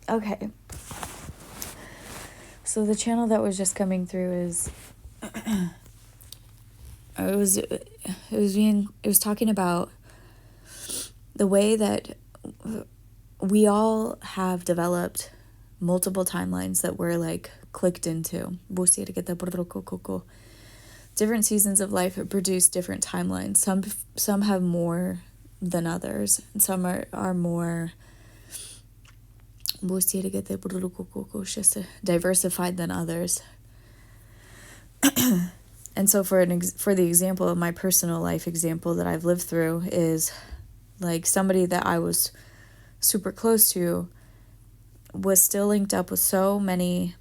Okay. So the channel that was just coming through is it was talking about the way that we all have developed multiple timelines that we're like clicked into. Different seasons of life produce different timelines. Some have more than others, and some are more diversified than others. And so for the example of my personal life example that I've lived through is like somebody that I was super close to was still linked up with so many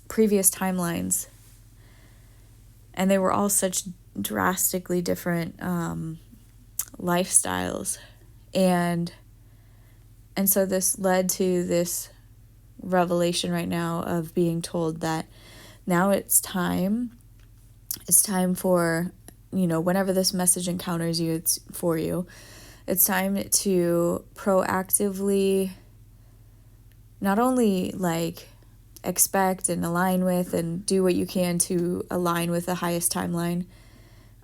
previous timelines, and they were all such drastically different lifestyles, and so this led to this revelation right now of being told that now it's time for, whenever this message encounters you, it's for you. It's time to proactively not only like expect and align with and do what you can to align with the highest timeline,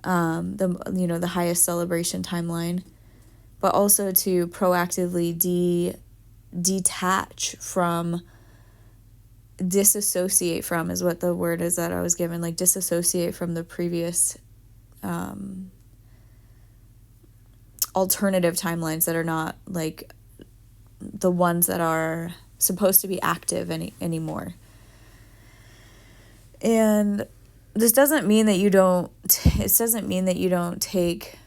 the highest celebration timeline, but also to proactively detach from, disassociate from is what the word is that I was given, like disassociate from the previous alternative timelines that are not like the ones that are supposed to be active anymore. And this doesn't mean that you don't take this doesn't mean that you don't take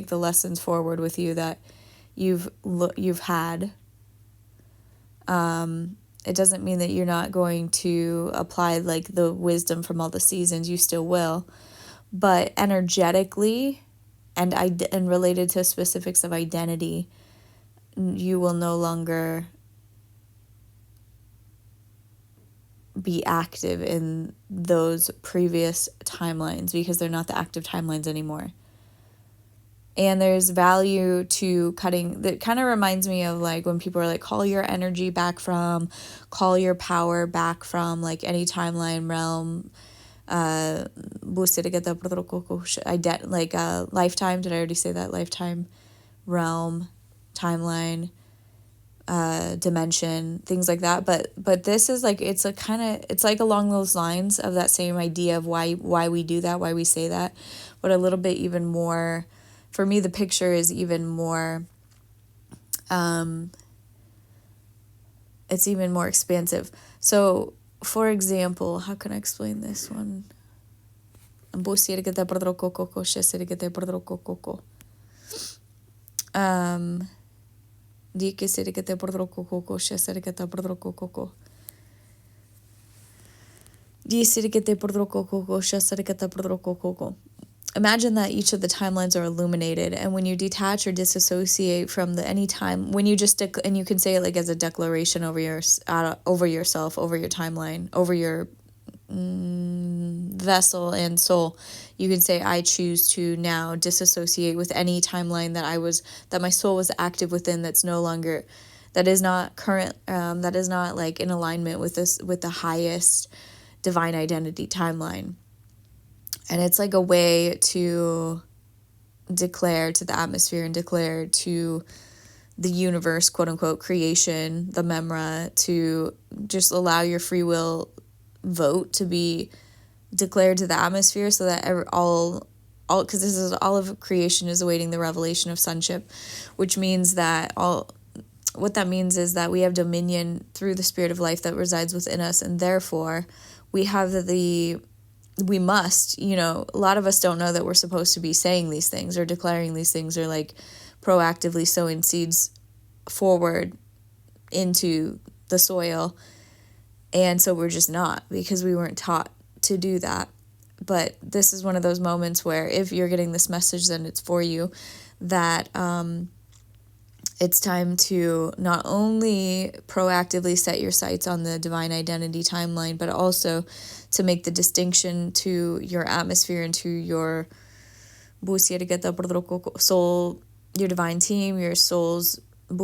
the lessons forward with you that you've had. It doesn't mean that you're not going to apply like the wisdom from all the seasons. You still will, but energetically and related to specifics of identity, you will no longer be active in those previous timelines because they're not the active timelines anymore. And there's value to cutting. That kind of reminds me of like when people are like, call your energy back from, call your power back from like any timeline, realm, like lifetime. Did I already say that? Lifetime, realm, timeline, dimension, things like that. But this is like, it's like along those lines of that same idea of why we do that, why we say that, but a little bit even more. For me, the picture is even more, it's even more expansive. So, for example, how can I explain this one? Imagine that each of the timelines are illuminated, and when you detach or disassociate from any time, when you just and you can say it like as a declaration over yourself, over your timeline, over your vessel and soul, you can say, I choose to now disassociate with any timeline that my soul was active within, that's no longer, that is not current, that is not like in alignment with the highest divine identity timeline. And it's like a way to declare to the atmosphere and declare to the universe, quote unquote, creation, the Memra, to just allow your free will vote to be declared to the atmosphere, so that all because this is all of creation is awaiting the revelation of sonship, which means that what that means is that we have dominion through the spirit of life that resides within us, and therefore we must, a lot of us don't know that we're supposed to be saying these things or declaring these things or like proactively sowing seeds forward into the soil. And so we're just not, because we weren't taught to do that. But this is one of those moments where if you're getting this message, then it's for you, that it's time to not only proactively set your sights on the divine identity timeline, but also to make the distinction to your atmosphere and to your soul, your divine team, your soul's I'm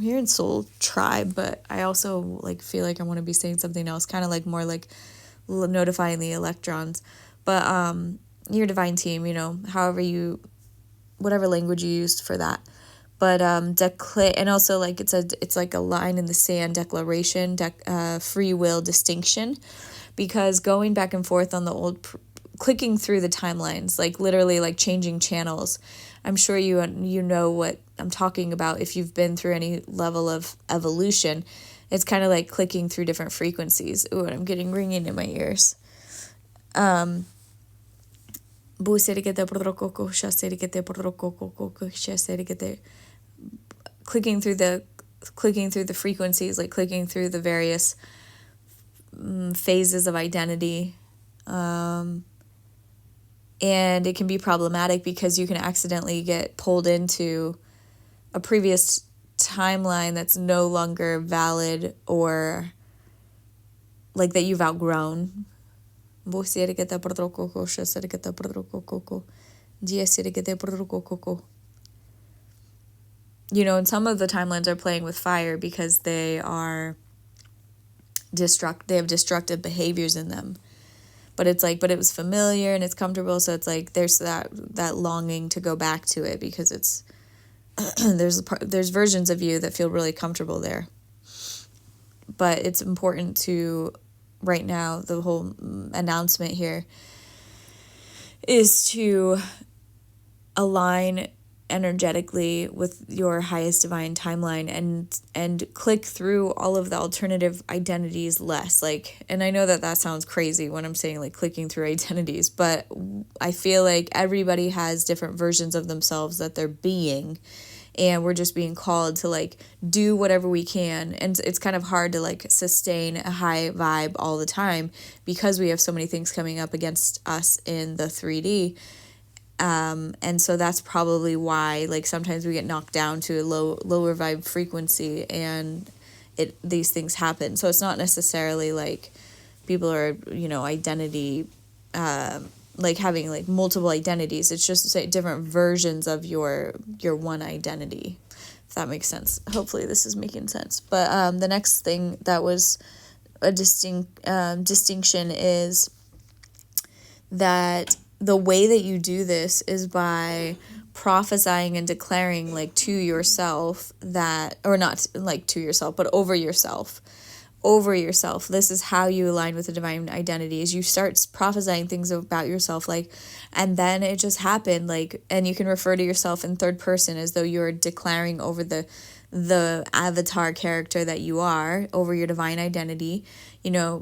hearing soul tribe, but I also like feel like I want to be saying something else, kind of like more like notifying the electrons. But your divine team, whatever language you used for that. But and also like it's like a line in the sand declaration, free will distinction, because going back and forth on the old, clicking through the timelines, like literally like changing channels. I'm sure you know what I'm talking about if you've been through any level of evolution. It's kind of like clicking through different frequencies. Ooh, and I'm getting ringing in my ears. Clicking through the frequencies, like clicking through the various phases of identity. And it can be problematic because you can accidentally get pulled into a previous timeline that's no longer valid, or like that you've outgrown. And some of the timelines are playing with fire because they have destructive behaviors in them. But it's like, but it was familiar and it's comfortable, so it's like there's that longing to go back to it because it's there's versions of you that feel really comfortable there. But it's important to, right now, the whole announcement here is to align energetically with your highest divine timeline and click through all of the alternative identities less. Like, and I know that sounds crazy when I'm saying like clicking through identities, but I feel like everybody has different versions of themselves that they're being, and we're just being called to like do whatever we can. And it's kind of hard to like sustain a high vibe all the time because we have so many things coming up against us in the 3D. And so that's probably why like sometimes we get knocked down to a lower vibe frequency and these things happen. So it's not necessarily like people are, identity, like having like multiple identities. It's just different versions of your one identity, if that makes sense. Hopefully this is making sense. But the next thing that was a distinction is that the way that you do this is by prophesying and declaring like to yourself that, or not like to yourself, but over yourself. This is how you align with the divine identity, is you start prophesying things about yourself, like, and then it just happened, like, and you can refer to yourself in third person as though you're declaring over the avatar character that you are, over your divine identity,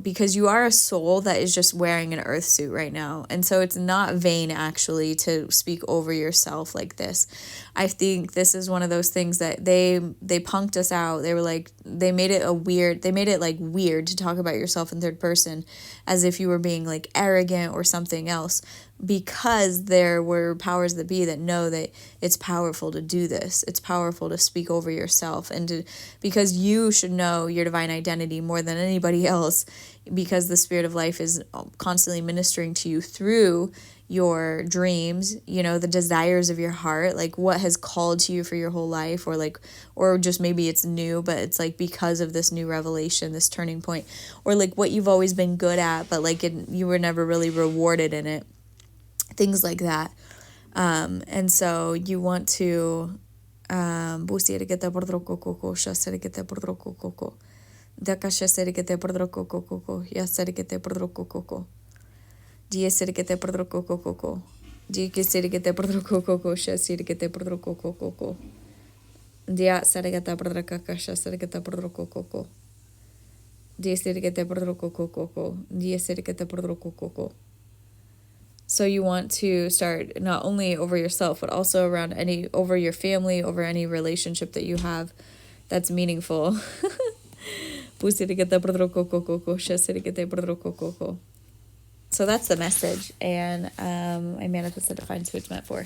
because you are a soul that is just wearing an earth suit right now. And so it's not vain actually to speak over yourself like this. I think this is one of those things that they punked us out. They were like, they made it like weird to talk about yourself in third person as if you were being like arrogant or something else, because there were powers that be that know that it's powerful to do this. It's powerful to speak over yourself, and because you should know your divine identity more than anybody else, because the spirit of life is constantly ministering to you through your dreams, the desires of your heart, like what has called to you for your whole life, or just maybe it's new, but it's like because of this new revelation, this turning point, or like what you've always been good at, but like you were never really rewarded in it. Things like that. And so you want to So you want to start not only over yourself, but also over your family, over any relationship that you have, that's meaningful. So that's the message, and I manifested to find who it's meant for.